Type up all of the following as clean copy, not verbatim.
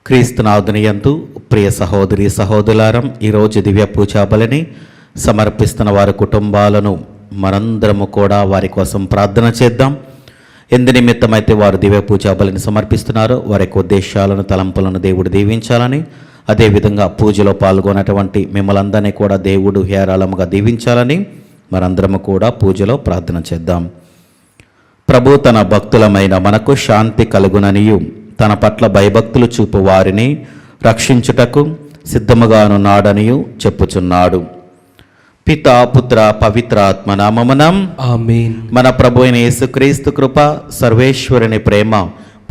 క్రీస్తునాథుని యందు ప్రియ సహోదరి సహోదరులారం, ఈరోజు దివ్య పూజా బలిని సమర్పిస్తున్న వారి కుటుంబాలను మనందరము కూడా వారి కోసం ప్రార్థన చేద్దాం. ఎందు నిమిత్తమైతే వారు దివ్య పూజా బలిని సమర్పిస్తున్నారో వారి యొక్క ఉద్దేశాలను, తలంపులను దేవుడు దీవించాలని, అదేవిధంగా పూజలో పాల్గొన్నటువంటి మిమ్మల్ందరినీ కూడా దేవుడు హేరాళముగా దీవించాలని మనందరము కూడా పూజలో ప్రార్థన చేద్దాం. ప్రభు తన భక్తులమైన మనకు శాంతి కలుగుననియు, తన పట్ల భయభక్తులు చూపు వారిని రక్షించుటకు సిద్ధముగానున్నాడనియు చెప్పుచున్నాడు. పితా, పుత్ర, పవిత్రాత్మ నామమున ఆమేన్. మన ప్రభు అయిన యేసుక్రీస్తు కృప, సర్వేశ్వరుని ప్రేమ,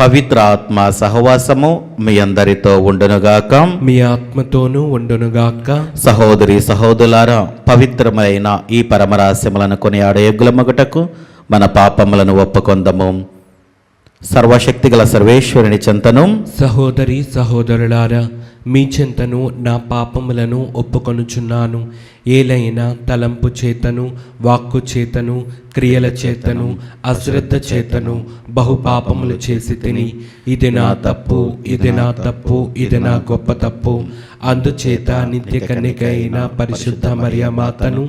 పవిత్ర ఆత్మ సహవాసము మీ అందరితో ఉండునుగాక. మీ ఆత్మతోనూ ఉండునుగాక. సహోదరి సహోదరులారా, పవిత్రమైన ఈ పరమరహస్యములను కొనియాడే యోగ్యులమగుటకు మన పాపములను ఒప్పుకొందము. సర్వశక్తిగల సర్వేశ్వరుని చెంతను, సహోదరి సహోదరులారా, మీ చెంతను నా పాపములను ఒప్పుకొనుచున్నాను. ఏలైనా తలంపు చేతను, వాక్కు చేతను, క్రియల చేతను, అశ్రద్ధ చేతను బహు పాపములు చేసి తిని, ఇది నా తప్పు, ఇది నా తప్పు, ఇది నా గొప్ప తప్పు. అందుచేత నిత్య కన్యకైన పరిశుద్ధ మరియ మాతను,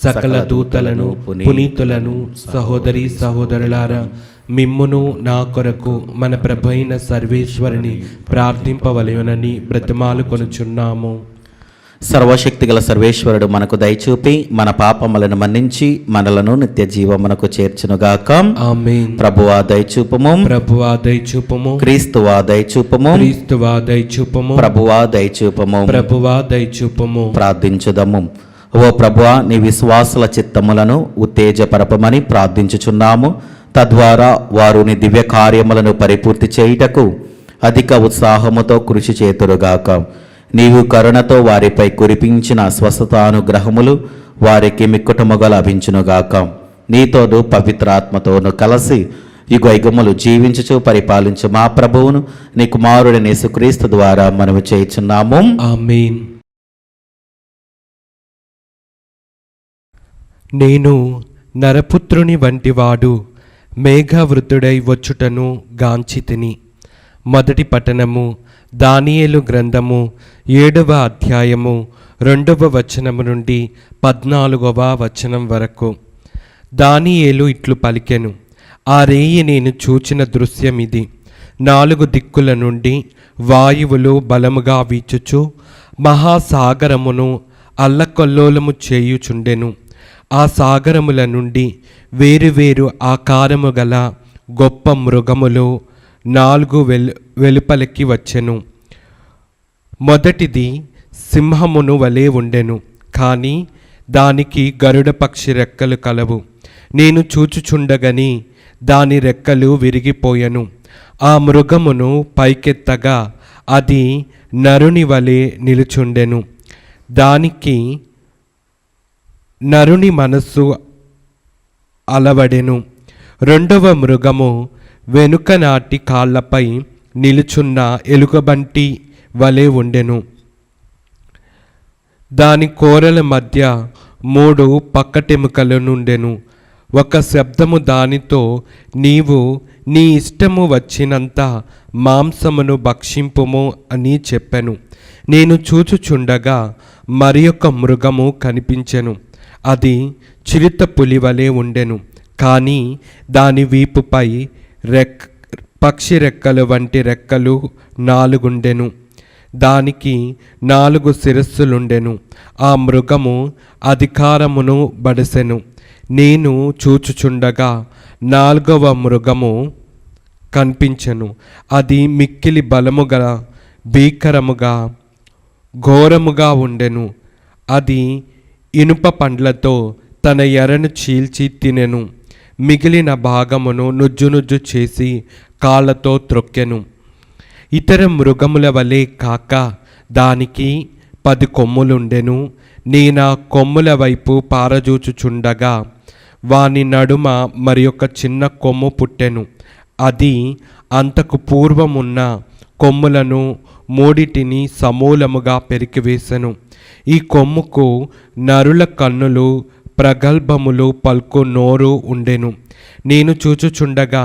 సకల దూతలను, పునీతులను, సహోదరి సహోదరులారా, మిమ్మును నా కొరకు మన ప్రభు అయిన సర్వేశ్వరుని ప్రార్థింపవలెనని బ్రతిమాలు కొనుచున్నాము. సర్వశక్తిగల సర్వేశ్వరుడు మనకు దయచూపి మన పాపములను మన్నించి మనలను నిత్య జీవమునకు చేర్చునుగాక. ఆమేన్. ప్రభువా దయచూపము, ప్రభువా దయచూపము, క్రీస్తువా దయచూపము, క్రీస్తువా దయచూపము, ప్రభువా దయచూపము. ప్రభువా దయచూపము. ప్రార్థించుదము. ఓ ప్రభువా, నీ విశ్వాసుల చిత్తములను ఉత్తేజపరపమని ప్రార్థించుచున్నాము. తద్వారా వారు నీ దివ్య కార్యములను పరిపూర్తి చేయుటకు అధిక ఉత్సాహముతో కృషి చేతురుగాక. నీవు కరుణతో వారిపై కురిపించిన స్వస్థతానుగ్రహములు వారికి మిక్కుటముగా లభించునుగాక. నీతోను పవిత్రాత్మతోను కలిసి యుగయుగములు జీవించుచు పరిపాలించు మా ప్రభువును నీ కుమారుడైన యేసుక్రీస్తు ద్వారా మనము చేయుచున్నాము. ఆమేన్. నేను నరపుత్రుని వంటివాడు మేఘవృతుడై వచ్చుటను గాంచితిని. మొదటి పట్టణము. దానియేలు గ్రంథము 7వ అధ్యాయము 2వ వచనము నుండి 14వ వచనం వరకు. దానియేలు ఇట్లు పలికెను. ఆ రేయి నేను చూచిన దృశ్యమిది. 4 దిక్కుల నుండి వాయువులు బలముగా వీచుచు మహాసాగరమును అల్లకల్లోలము చేయుచుండెను. ఆ సాగరముల నుండి వేరువేరు ఆకారము గల గొప్ప మృగములు 4 వెలుపలికి వచ్చెను. మొదటిది సింహమును వలె ఉండెను, కానీ దానికి గరుడ పక్షి రెక్కలు కలవు. నేను చూచుచుండగని దాని రెక్కలు విరిగిపోయెను. ఆ మృగమును పైకెత్తగా అది నరుని వలె నిలుచుండెను. దానికి నరుని మనస్సు అలవడెను. 2వ మృగము వెనుక నాటి కాళ్లపై నిలుచున్న ఎలుకబంటి వలె ఉండెను. దాని కోరల మధ్య 3 పక్కటెముకలు నుండెను. ఒక శబ్దము దానితో, నీవు నీ ఇష్టము వచ్చినంత మాంసమును భక్షింపుము అని చెప్పెను. నేను చూచుచుండగా మరి ఒక మృగము కనిపించెను. అది చిరుత పులి వలె ఉండెను, కానీ దాని వీపుపై పక్షి రెక్కలు వంటి రెక్కలు 4 ఉండెను. దానికి 4 శిరస్సులుండెను. ఆ మృగము అధికారమును బడసెను. నేను చూచుచుండగా 4వ మృగము కనిపించెను. అది మిక్కిలి బలముగా, భీకరముగా, ఘోరముగా ఉండెను. అది ఇనుప పండ్లతో తన ఎరను చీల్చి తినెను. మిగిలిన భాగమును నుజ్జు చేసి కాళ్ళతో త్రొక్కెను. ఇతర మృగముల వలె కాక దానికి 10 కొమ్ములుండెను. నేనా కొమ్ముల వైపు పారజూచుచుండగా వాని నడుమ మరి ఒక చిన్న కొమ్ము పుట్టెను. అది అంతకు పూర్వమున్న కొమ్ములను 3 సమూలముగా పెరికివేసెను. ఈ కొమ్ముకు నరుల కన్నులు ప్రగల్భములు పల్కు నోరు ఉండెను. నేను చూచుచుండగా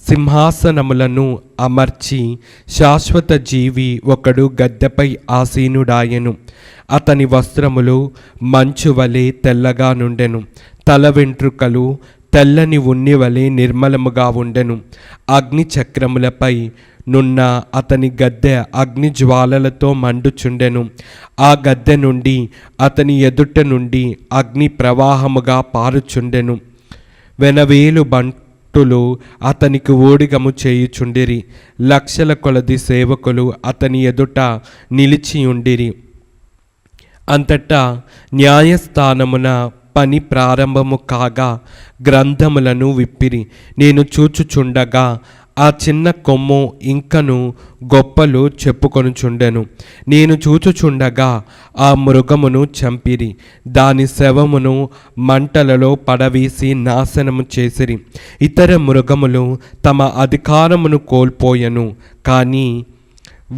సింహాసనములను అమర్చి శాశ్వత జీవి ఒకడు గద్దెపై ఆసీనుడాయెను. అతని వస్త్రములు మంచు వలె తెల్లగా నుండెను. తల వెంట్రుకలు తెల్లని ఉన్ని వలె నిర్మలముగా ఉండెను. అగ్ని చక్రములపై నున్న అతని గద్దె అగ్ని జ్వాలలతో మండుచుండెను. ఆ గద్దె నుండి అతని ఎదుట నుండి అగ్ని ప్రవాహముగా పారుచుండెను. వెనవేలు బంటులు అతనికి ఊడిగము చేయుచుండిరి. లక్షల కొలది సేవకులు అతని ఎదుట నిలిచియుండిరి. అంతటా న్యాయస్థానమున పని ప్రారంభము కాగా గ్రంథములను విప్పిరి. నేను చూచుచుండగా ఆ చిన్న కొమ్ము ఇంకను గొప్పలు చెప్పుకొనుచుండెను. నేను చూచుచుండగా ఆ మృగమును చంపిరి. దాని శవమును మంటలలో పడవేసి నాశనము చేసిరి. ఇతర మృగములు తమ అధికారమును కోల్పోయెను, కానీ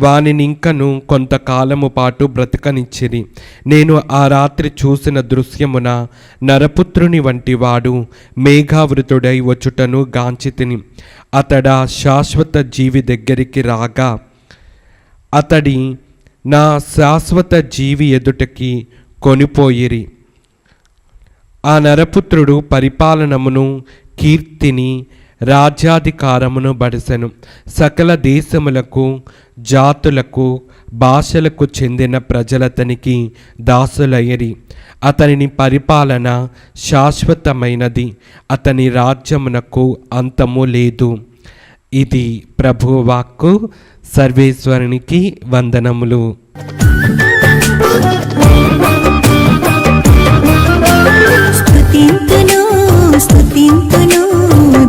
వానినింకను కొంతకాలము పాటు బ్రతకనిచ్చిరి. నేను ఆ రాత్రి చూసిన దృశ్యమున నరపుత్రుని వంటి వాడు మేఘావృతుడై వచ్చుటను గాంచితిని. అతడా శాశ్వత జీవి దగ్గరికి రాగా అతడి నా శాశ్వత జీవి ఎదుటకి కొనిపోయిరి. ఆ నరపుత్రుడు పరిపాలనమును కీర్తిని రాజ్యాధికారమును బడిసెను. సకల దేశములకు జాతులకు భాషలకు చెందిన ప్రజలతనికి దాసులయ్యరి. అతని పరిపాలన శాశ్వతమైనది. అతని రాజ్యమునకు అంతము లేదు. ఇది ప్రభువాక్కు. సర్వేశ్వరునికి వందనములు. స్తుతింతును స్తుతింతును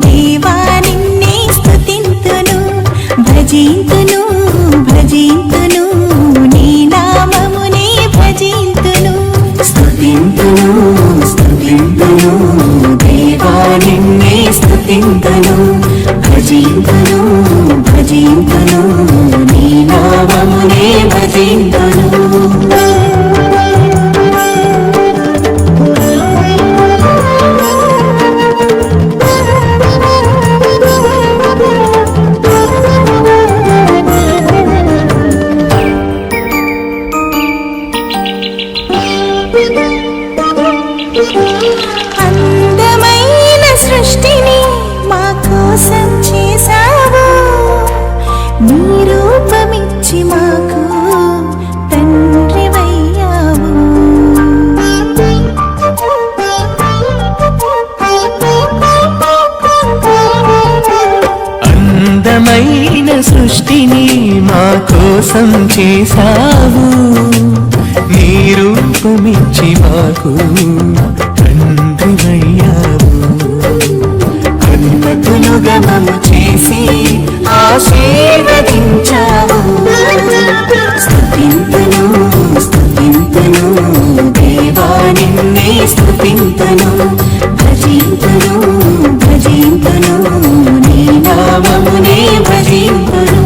దేవా నిన్నే స్తుతింతును, భజింతును భజింతును నీ నామమునే భజింతును. స్తుతింతును స్తుతింతును దేవా నిన్నే స్తుతింతును, భజింతును భజింతును నీ నామమునే భజింతును. అందమైన సృష్టిని మా కోసం చేశావు, నీ రూపమిచ్చి మాకు తండ్రివయ్యావు. అందమైన సృష్టిని మా కోసం చేశావు, నీ రూపమిచ్చి మాకు తండ్రివయ్యావు. అనుమతులుగా మమ్ము చేసి ఆశీర్వదించావు. స్తుతింతును స్తుతింతును దేవా నిన్నే స్తుతింతును, భజింతును భజింతును నీ నామమునే భజింతును.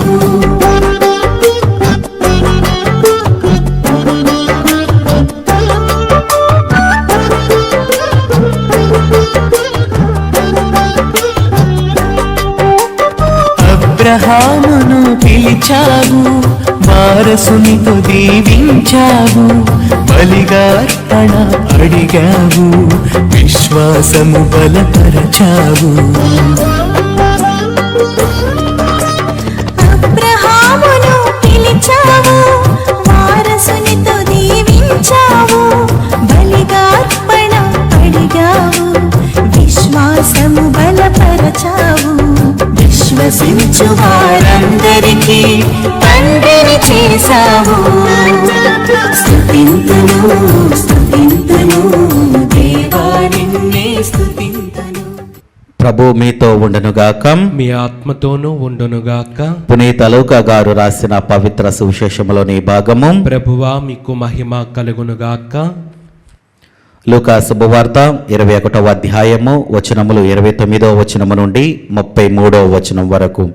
అబ్రహామును పిలిచావు, వారసునితో దీవించావు, బలిగా అర్పణ అడిగావు, విశ్వాసము బలపరచావు. అబ్రహామును పిలిచావు, వారసునితో దీవించావు, బలిగా అర్పణ అడిగావు, విశ్వాసము బలపరచావు. విశ్వసించు వారందరికీ తండ్రిని చేశావు. స్తుతింతును స్తుతింతును దేవా నిన్నే స్తుతింతును. ప్రభు మీతో ఉండునుగాక. మీ ఆత్మతోనూ ఉండునుగాక. పునీత లూకా గారు రాసిన పవిత్ర సువిశేషములోని భాగము. ప్రభువా మీకు మహిమ కలుగునుగాక. లూకా శుభవార్త 21వ అధ్యాయము వచనములు 29వ వచనము నుండి 33వ వచనం వరకు.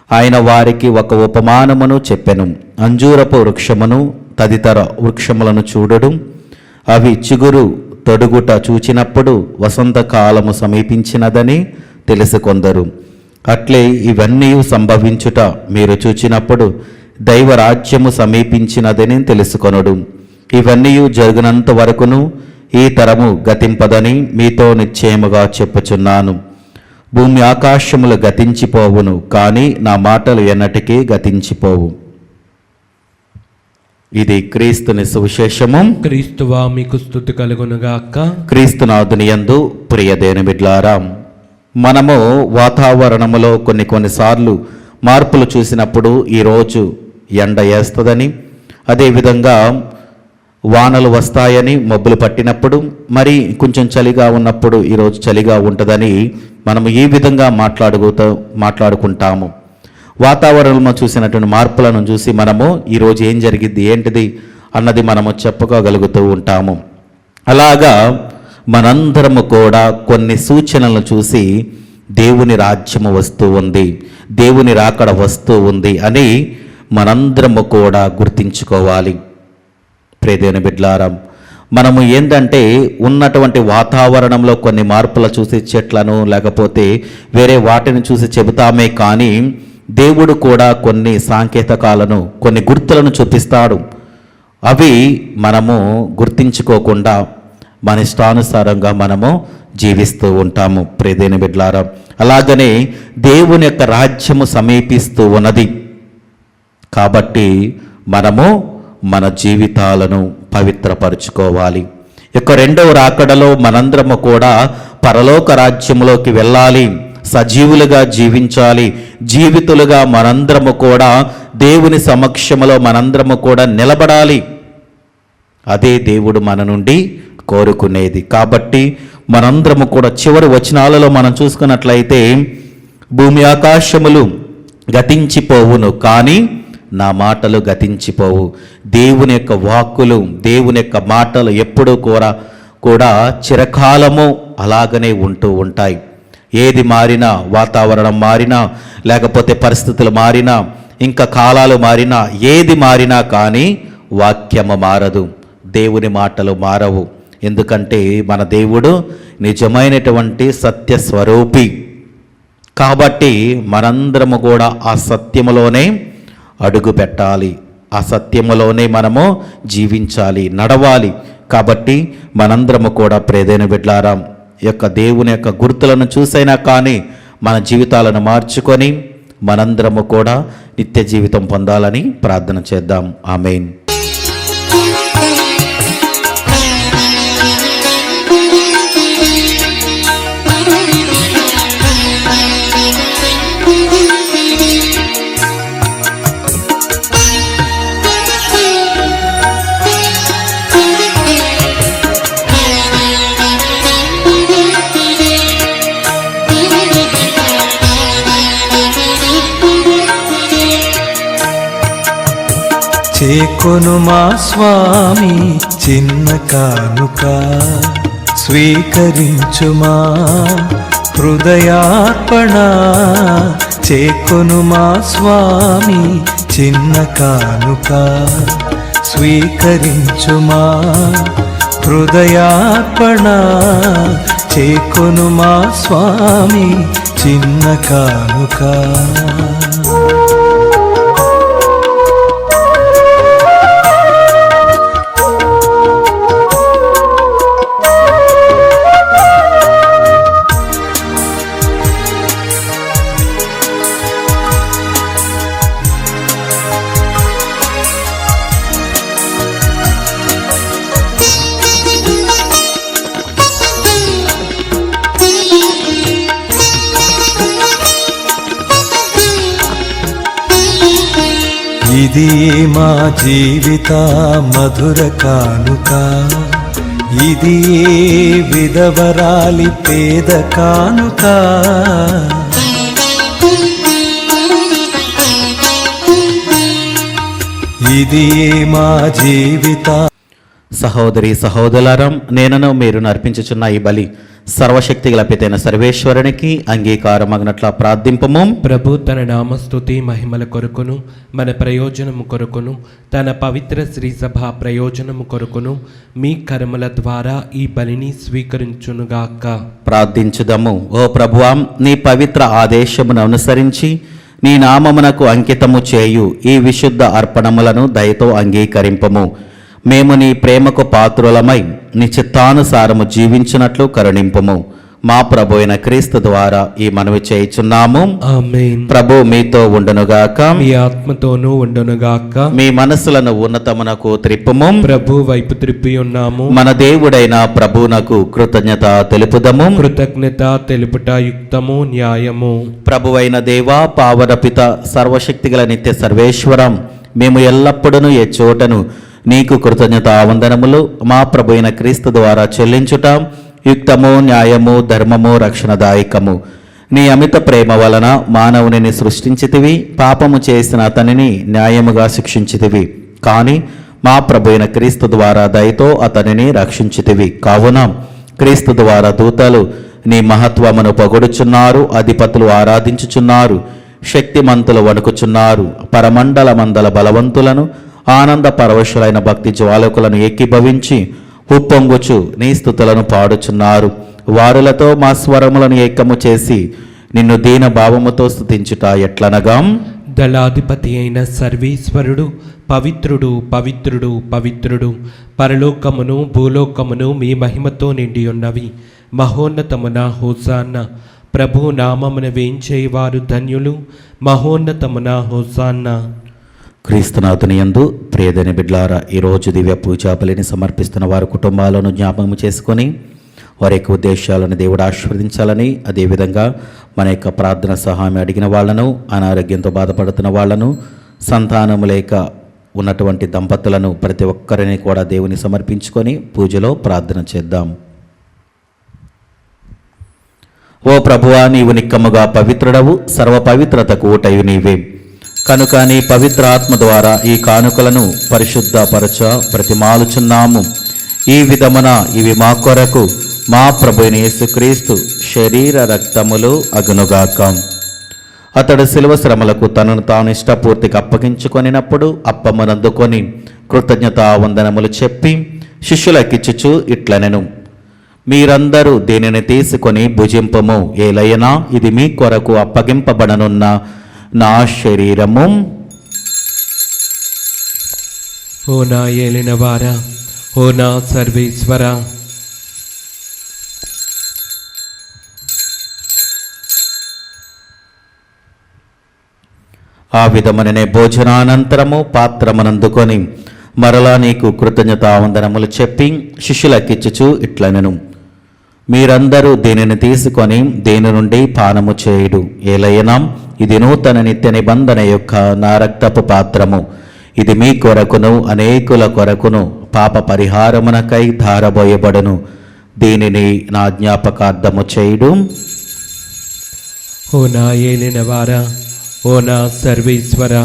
ఆయన వారికి ఒక ఉపమానమును చెప్పెను. అంజూరపు వృక్షమును తదితర వృక్షములను చూడడు. అవి చిగురు తొడుగుట చూచినప్పుడు వసంతకాలము సమీపించినదని తెలుసుకొందరు. అట్లే ఇవన్నీ సంభవించుట మీరు చూచినప్పుడు దైవరాజ్యము సమీపించినదని తెలుసుకొనుడు. ఇవన్నీ జరుగునంత వరకును ఈ తరము గతింపదని మీతో నిశ్చయముగా చెప్పుచున్నాను. భూమి ఆకాశములు గతించిపోవును, కానీ నా మాటలు ఎన్నటికీ గతించిపోవు. ఇది క్రీస్తుని సువిశేషము. క్రీస్తువా మీకు స్తుతి కలుగునుగాక. క్రీస్తునాథుని యందు ప్రియదేని బిడ్లారా, మనము వాతావరణములో కొన్నిసార్లు మార్పులు చూసినప్పుడు ఈరోజు ఎండ వేస్తుందని, అదేవిధంగా వానలు వస్తాయని, మబ్బులు పట్టినప్పుడు మరి కొంచెం చలిగా ఉన్నప్పుడు ఈరోజు చలిగా ఉంటుందని మనము ఈ విధంగా మాట్లాడుకుంటాము. వాతావరణంలో చూసినటువంటి మార్పులను చూసి మనము ఈరోజు ఏం జరిగింది ఏంటిది అన్నది మనము చెప్పుకోగలుగుతూ ఉంటాము. అలాగా మనందరము కూడా కొన్ని సూచనలను చూసి దేవుని రాజ్యము వస్తూ ఉంది, దేవుని రాకడ వస్తూ ఉంది అని మనందరము కూడా గుర్తించుకోవాలి. ప్రియదేవుని బిడ్డలారా, మనము ఏంటంటే ఉన్నటువంటి వాతావరణంలో కొన్ని మార్పులు చూసి చెట్లను లేకపోతే వేరే వాటిని చూసి చెబుతామే కానీ దేవుడు కూడా కొన్ని సాంకేతికాలను, కొన్ని గుర్తులను చూపిస్తాడు. అవి మనము గుర్తించుకోకుండా మన ఇష్టానుసారంగా మనము జీవిస్తూ ఉంటాము. ప్రియదేవుని బిడ్డలారా, అలాగనే దేవుని యొక్క రాజ్యము సమీపిస్తూ ఉన్నది కాబట్టి మనము మన జీవితాలను పవిత్రపరుచుకోవాలి. ఇక రెండవ రాకడలో మనందరము కూడా పరలోక రాజ్యములోకి వెళ్ళాలి, సజీవులుగా జీవించాలి, జీవితులుగా మనందరము కూడా దేవుని సమక్షములో మనందరము కూడా నిలబడాలి. అదే దేవుడు మన నుండి కోరుకునేది. కాబట్టి మనందరము కూడా చివరి వచనాలలో మనం చూసుకున్నట్లయితే భూమి ఆకాశములు గతించిపోవును, కానీ నా మాటలు గతించిపోవు. దేవుని యొక్క వాక్కులు, దేవుని యొక్క మాటలు ఎప్పుడూ కూడా చిరకాలము అలాగనే ఉంటూ ఉంటాయి. ఏది మారినా, వాతావరణం మారినా, లేకపోతే పరిస్థితులు మారినా, ఇంకా కాలాలు మారినా, ఏది మారినా కానీ వాక్యము మారదు, దేవుని మాటలు మారవు. ఎందుకంటే మన దేవుడు నిజమైనటువంటి సత్య స్వరూపి. కాబట్టి మనందరము కూడా ఆ సత్యములోనే అడుగు పెట్టాలి, ఆ సత్యములోనే మనము జీవించాలి, నడవాలి. కాబట్టి మనందరము కూడా ప్రియమైన బిడ్డలారా, యొక్క దేవుని యొక్క గుర్తులను చూసైనా కానీ మన జీవితాలను మార్చుకొని మనందరము కూడా నిత్య జీవితం పొందాలని ప్రార్థన చేద్దాం. ఆమేన్. చేకొను మా స్వామి చిన్న కానుక, స్వీకరించుమా హృదయార్పణ. చేకొను మా స్వామి చిన్న కానుక, స్వీకరించుమా హృదయార్పణ. చేకొను మా స్వామి చిన్న కానుక. ఇది మా జీవిత మధుర కానుక, ఇది విధవరాలి పేద కానుక. ఇది మా జీవిత సహోదరి సహోదరులారం, నేనను మీరు అర్పించుచున్న ఈ బలి సర్వశక్తి గల పితైన సర్వేశ్వరునికి అంగీకారమగినట్ల ప్రార్థింపము. ప్రభు తన నామస్తుతి మహిమల కొరకును మన ప్రయోజనము కొరకును తన పవిత్ర శ్రీ సభ ప్రయోజనము కొరకును మీ కర్మల ద్వారా ఈ బలిని స్వీకరించునుగాక. ప్రార్థించుదము. ఓ ప్రభువా, నీ పవిత్ర ఆదేశమును అనుసరించి నీ నామమునకు అంకితము చేయు ఈ విశుద్ధ అర్పణములను దయతో అంగీకరింపము. మేము నీ ప్రేమకు పాత్రులమై నీ చిత్తానుసారము జీవించినట్లు కరుణింపుము. మా ప్రభు అయిన క్రీస్తు ద్వారా ఈ మనవి చేయుచున్నాము. ఆమేన్. ప్రభు మీతో ఉండునుగాక. మీ ఆత్మతోనూ ఉండునుగాక. మీ మనస్సులను ఉన్నతమునకు త్రిప్పుము. ప్రభు వైపు త్రిప్పి ఉన్నాము. మన దేవుడైన ప్రభువునకు కృతజ్ఞత తెలుపుదము. కృతజ్ఞత తెలుపుట యుక్తము న్యాయము. ప్రభువైన దేవా, పావన పిత, సర్వశక్తిగల నిత్య సర్వేశ్వరం, మేము ఎల్లప్పుడూ ఏ చోటను నీకు కృతజ్ఞతావందనములు మా ప్రభు అయిన క్రీస్తు ద్వారా చెల్లించుట యుక్తము, న్యాయము, ధర్మము, రక్షణదాయకము. నీ అమిత ప్రేమ వలన మానవునిని సృష్టించితివి, పాపము చేసిన అతనిని న్యాయముగా శిక్షించితివి. కానీ మా ప్రభు అయిన క్రీస్తు ద్వారా దయతో అతనిని రక్షించితివి. కావున క్రీస్తు ద్వారా దూతలు నీ మహత్వమును పొగడుచున్నారు, అధిపతులు ఆరాధించుచున్నారు, శక్తిమంతులు వణుకుచున్నారు, పరమండల మందల బలవంతులను ఆనంద పరవశులైన భక్తి జ్వాలకులను ఏకీభవించి ఉప్పొంగుచు నీ స్తుతులను పాడుచున్నారు. వారులతో మా స్వరములను ఏకము చేసి నిన్ను దీన భావముతో స్తుతించుట ఎట్లనగా, దళాధిపతి అయిన సర్వేశ్వరుడు పవిత్రుడు, పవిత్రుడు, పవిత్రుడు, పరలోకమును భూలోకమును మీ మహిమతో నిండి ఉన్నవి. మహోన్నతమున హోసాన్న. ప్రభు నామమున వేంచేవారు ధన్యులు. మహోన్నతమున హోసాన్న. క్రీస్తునాథుని యందు ప్రియదని బిడ్లారా, ఈరోజు దివ్య పూజా బలిని సమర్పిస్తున్న వారి కుటుంబాలను జ్ఞాపకం చేసుకొని వారి యొక్క ఉద్దేశాలను దేవుడు ఆశీర్వదించాలని, అదేవిధంగా మన యొక్క ప్రార్థన సహాయం అడిగిన వాళ్లను, అనారోగ్యంతో బాధపడుతున్న వాళ్లను, సంతానము లేక ఉన్నటువంటి దంపతులను ప్రతి ఒక్కరిని కూడా దేవుని సమర్పించుకొని పూజలో ప్రార్థన చేద్దాం. ఓ ప్రభువా, నీవు నిక్కముగా పవిత్రుడవు, సర్వ పవిత్రతకు ఊటయు నీవే. కనుక నీ పవిత్ర ఆత్మ ద్వారా ఈ కానుకలను పరిశుద్ధపరచ ప్రతిమాలుచున్నాము. ఈ విధమున ఇవి మా కొరకు మా ప్రభువైన యేసుక్రీస్తు శరీర రక్తములు అగునుగాక. అతడు శిలువ శ్రమలకు తనను తాను ఇష్టపూర్తిగా అప్పగించుకొనినప్పుడు అప్పమునందుకొని కృతజ్ఞతావందనములు చెప్పి శిష్యులకిచ్చుచు ఇట్లనెను, మీరందరూ దీనిని తీసుకొని భుజింపము. ఏలైనా ఇది మీ కొరకు అప్పగింపబడనున్న నా శరీరము. ఓ నా ఏలిన వారా, ఓ నా సర్వేశ్వర, ఆ విధముననే భోజనానంతరము పాత్రమునందుకొని మరలా నీకు కృతజ్ఞతావందనములు చెప్పి శిష్యులకిచ్చుచు ఇట్లనెను, మీరందరూ దీనిని తీసుకొని దీని నుండి పానము చేయుడు. ఏలైనా ఇది నూతన నిత్య నిబంధన యొక్క నా రక్తపు పాత్రము. ఇది మీ కొరకును అనేకుల కొరకును పాప పరిహారమునకై ధారబోయబడును. దీనిని నా జ్ఞాపకార్థము చేయుడు. ఓ నా ఏలిన వారా, ఓ నా సర్వేశ్వర,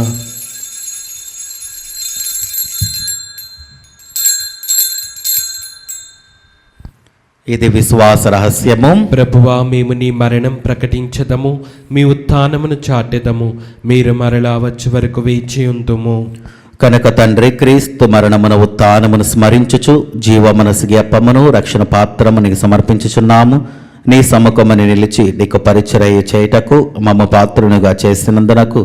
ఇది విశ్వాస రహస్యము. ప్రభువా, మేము నీ మరణం ప్రకటించదము, మీ ఉత్థానమును చాటెదము. మీరు మరలా వచ్చే వరకు వేచి ఉందుము. కనుక తండ్రి, క్రీస్తు మరణమును ఉత్థానమును స్మరించుచు జీవమనసు అప్పమును రక్షణ పాత్రము నీకు సమర్పించుచున్నాము. నీ సముఖమని నిలిచి నీకు పరిచర్య చేయుటకు మమ్మ పాత్రునిగా చేసినందునకు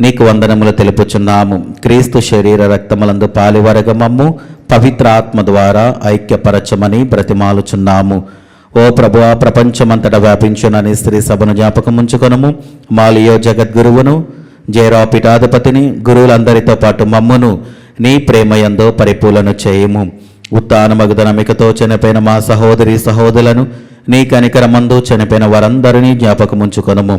నీకు వందనములు తెలుపుచున్నాము. క్రీస్తు శరీర రక్తములందు పాలివరగ మమ్ము పవిత్ర ఆత్మ ద్వారా ఐక్యపరచమని బ్రతిమాలుచున్నాము. ఓ ప్రభువా, ప్రపంచమంతటా వ్యాపించునని స్త్రీ సభను జ్ఞాపకముంచుకొనుము. మాలియో జగద్గురువును, జయరా పీఠాధిపతిని, గురువులందరితో పాటు మమ్మును నీ ప్రేమయందో పరిపూలను చేయుము. ఉత్థానమగు నమ్మికతో చనిపోయిన మా సహోదరి సహోదరులను నీ కనికరమందు చనిపోయిన వారందరినీ జ్ఞాపకముంచుకొనుము.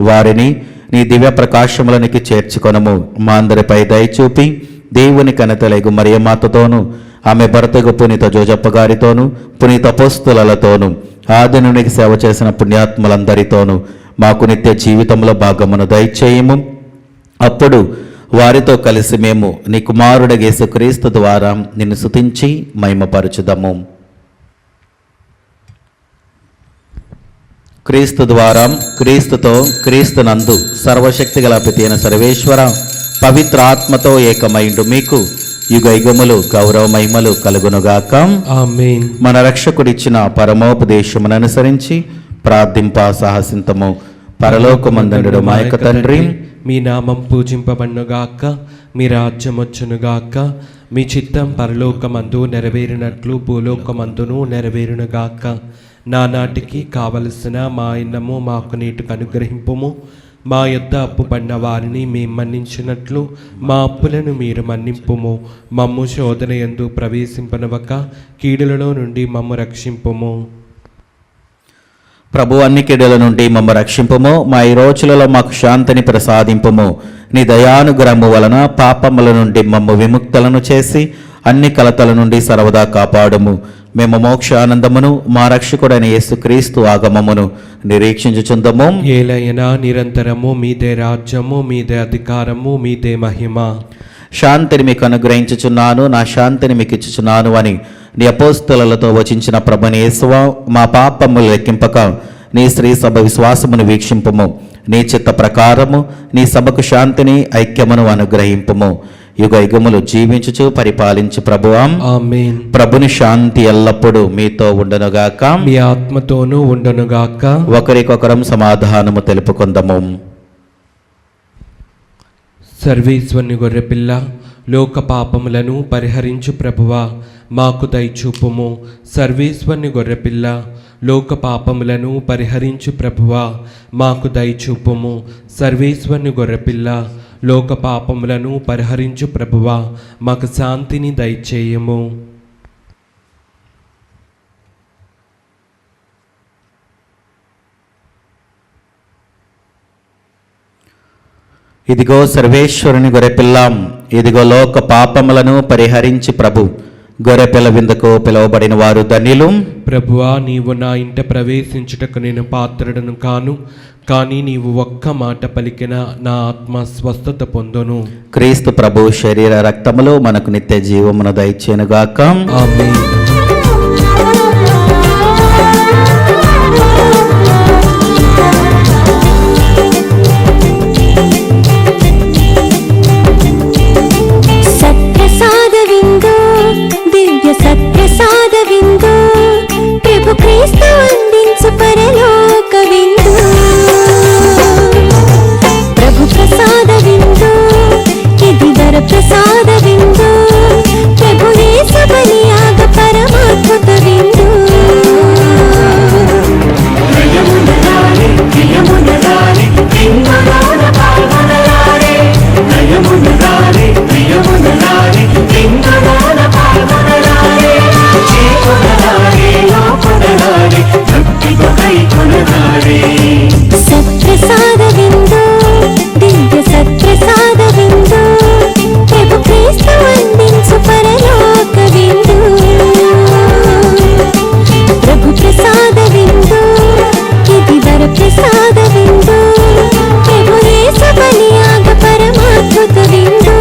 వారిని నీ దివ్య ప్రకాశములనికి చేర్చుకొనుము. మా అందరిపై దయచూపి దేవుని కనతలేగు మరియమాతతోనూ ఆమె భర్తకు పునీత జోజప్ప గారితోనూ పునీత అపోస్తలులతోనూ ఆదినునికి సేవ చేసిన పుణ్యాత్ములందరితోనూ మాకు నిత్య జీవితంలో భాగమును దయచేయము. అప్పుడు వారితో కలిసి మేము నీ కుమారుడు యేసుక్రీస్తు ద్వారా నిన్ను స్తుతించి మహిమపరచుదము. క్రీస్తు ద్వారా, క్రీస్తుతో, క్రీస్తునందు సర్వశక్తి గల పితి అయిన సర్వేశ్వర పవిత్ర ఆత్మతో ఏకమైండు మీకు యుగ యుగములు గౌరవ మహిమలు కలుగునుగాక. ఆమేన్. మన రక్షకుడిచ్చిన పరమోపదేశమును అనుసరించి ప్రార్థింప సాహసింతము. పరలోకమందుండు మా యొక్క తండ్రి, మీ నామం పూజింపబడునుగాక, మీ రాజ్యం వచ్చునుగాక, మీ చిత్తం పరలోకమందు నెరవేరినట్లు భూలోకమందును నెరవేరునుగాక. నానాటికి కావలసిన మా అన్నము మాకు నీటికి అనుగ్రహింపుము. మా యొద్ద అప్పు పడిన వారిని మేము మన్నించినట్లు మా అప్పులను మీరు మన్నింపుము. మమ్ము శోధన యందు ప్రవేశింపనవక కీడులలో నుండి మమ్ము రక్షింపుము. ప్రభు అన్ని కీడుల నుండి మమ్మ రక్షింపుము. మా ఈ రోజులలో మాకు శాంతిని ప్రసాదింపుము. నీ దయానుగ్రహము వలన పాపముల నుండి మమ్ము విముక్తులను చేసి అన్ని కలతల నుండి సర్వదా కాపాడుము. మేము మోక్షానందమును మా రక్షకుడైన యేసుక్రీస్తు ఆగమమును నిరీక్షించుచుందము. ఏలైనా నిరంతరము మీదే రాజ్యము, మీదే అధికారము, మీదే మహిమ. శాంతిని మీకు అనుగ్రహించుచున్నాను, నా శాంతిని మీకు ఇచ్చుచున్నాను అని నీ అపోస్తలులతో వచించిన ప్రభుని యేసువా, మా పాపములు లెక్కింపక నీ స్త్రీ సభ విశ్వాసమును వీక్షింపుము. నీ చిత్త ప్రకారము నీ సభకు శాంతిని ఐక్యమును అనుగ్రహింపుము. యుగ యుగములు జీవించుచు పరిపాలించు ప్రభువా, ఆమేన్. ప్రభుని శాంతి ఎల్లప్పుడూ మీతో ఉండునుగాక, మీ ఆత్మతోనూ ఉండునుగాక. ఒకరికొకరం సమాధానము తెలుపుకుందము. సర్వేశ్వరుని గొర్రెపిల్ల, లోక పాపములను పరిహరించు ప్రభువా, మాకు దయచూపుము. సర్వేశ్వరుని గొర్రెపిల్ల, లోక పాపములను పరిహరించు ప్రభువా, మాకు దయచూపుము. సర్వేశ్వరుని గొర్రెపిల్ల, లోక పాపములను పరిహరించు ప్రభువా, మాకు శాంతిని దయచేయము. ఇదిగో సర్వేశ్వరుని గొర్రెపిల్లాం, ఇదిగో లోక పాపములను పరిహరించి ప్రభు గొర్రెపిల్ల విందుకు పిలువబడిన వారు ధన్యులు. ప్రభువా, నీవు నా ఇంట ప్రవేశించుటకు నేను పాత్రుడను కాను, కానీ నీవు ఒక్క మాట పలికిన నా ఆత్మ స్వస్థత పొందును. క్రీస్తు ప్రభు శరీర రక్తములు మనకు నిత్య జీవమును దయచేయునుగాక. ఆమేన్. సత్ప్రసాదవిందు, దివ్య సత్ప్రసాదవిందు, ప్రభు క్రీస్తు అందించు పరలోక విందు. ప్రభు ప్రసాదవిందు, ఇది వర ప్రసాదవిందు, ప్రభు యేసు బలియాగ పరమాద్భుత విందు. సత్ప్రసాదవిందు, దివ్య సత్ప్రసాదవిందు, ప్రభు క్రీస్తు అందించు పరలోక విందు. ప్రభు ప్రసాదవిందు, ఇది వర ప్రసాదవిందు, ప్రభు యేసు బలియాగ పరమాద్భుత విందు.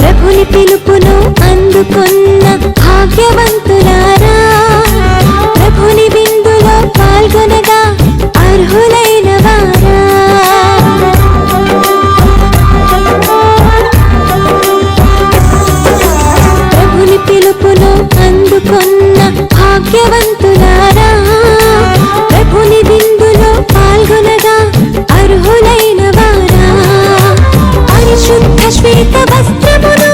ప్రభుని పిలుపును అందుకున్న భాగ్యవంతులారా, ప్రభుని విందులో పాల్గొనగా అర్హులైన వారా. ప్రభుని పిలుపును అందుకున్న భాగ్యవంతులారా, ప్రభుని విందులో పాల్గొనగా అర్హులైన వారా. పరిశుద్ధ శ్వేత వస్త్రమును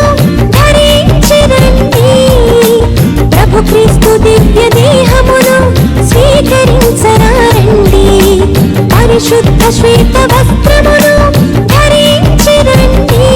ధరించిరండి, ప్రభు క్రీస్తు దివ్య దేహమును స్వీకరించరారండి. పరిశుద్ధ శ్వేత వస్త్రమును ధరించిరండి,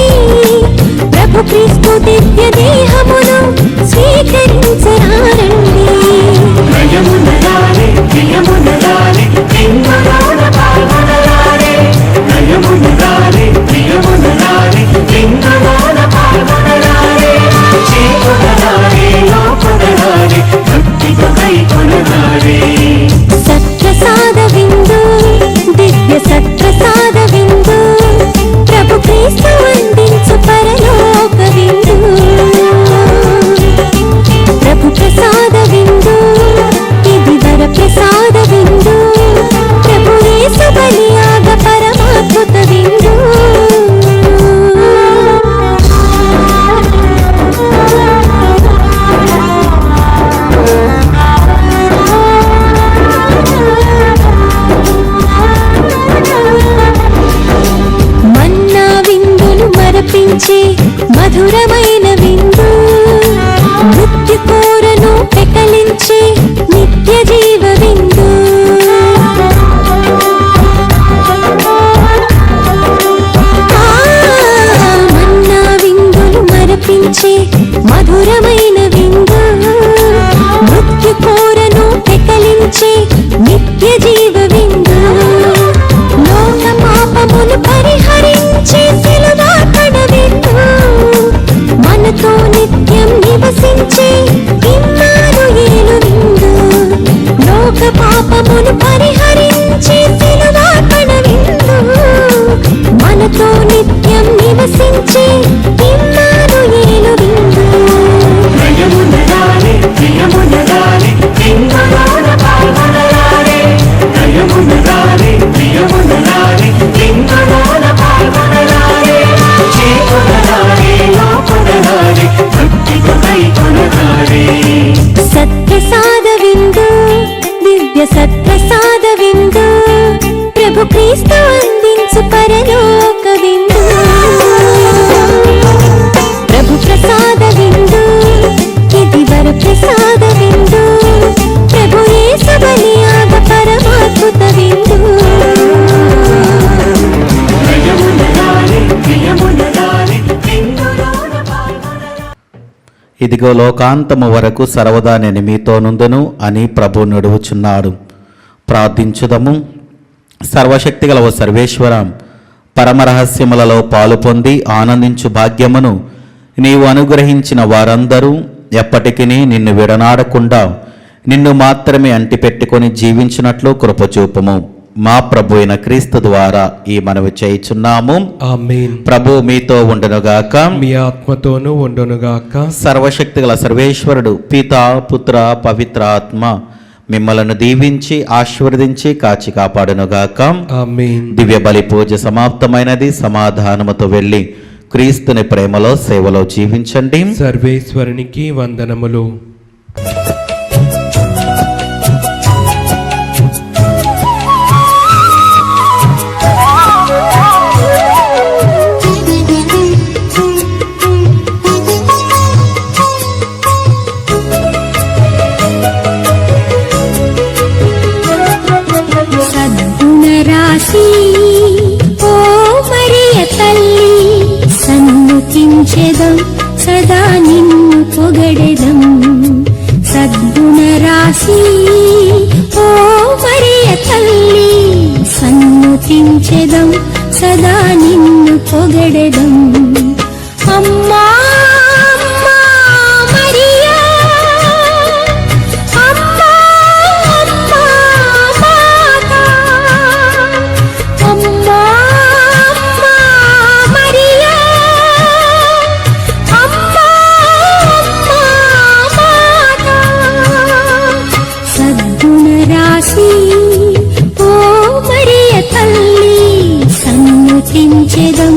ఇదిగో లోకాంతము వరకు సర్వదా నేను మీతో నుందును అని ప్రభు నడువుచున్నాడు. ప్రార్థించుదము. సర్వశక్తిగల ఓ సర్వేశ్వర, పరమరహస్యములలో పాలు పొంది ఆనందించు భాగ్యమును నీవు అనుగ్రహించిన వారందరూ ఎప్పటికీ నిన్ను విడనాడకుండా నిన్ను మాత్రమే అంటిపెట్టుకొని జీవించినట్లు కృపచూపుము. మా ప్రభు అయిన క్రీస్తు ద్వారా ఈ మనవి చేయుచున్నాము. ఆమేన్. ప్రభు మీతో ఉండునుగాక, మీ ఆత్మతోనూ ఉండునుగాక. సర్వశక్తిగల సర్వేశ్వరుడు పితా పుత్ర పవిత్ర ఆత్మ మిమ్మలను దీవించి ఆశీర్వదించి కాచి కాపాడునుగాక. ఆమేన్. దివ్య బలి పూజ సమాప్తమైనది. సమాధానముతో వెళ్ళి క్రీస్తుని ప్రేమలో సేవలో జీవించండి. సర్వేశ్వరునికి వందనములు. సద్గుణరాశి ఓ మరియ తల్లి, సన్నుతించెదం సదా నిన్ను పొగడెదం. సద్గుణరాశి ఓ మరియ తల్లి, సన్నుతించెదం సదా నిన్ను పొగడెదం. అమ్మా అమ్మా మరియా, అమ్మా అమ్మా మాతా, అమ్మా అమ్మా మరియా, అమ్మా అమ్మా మాతా. సద్గుణరాశి ఓ మరియ తల్లి, సన్నుతించెదం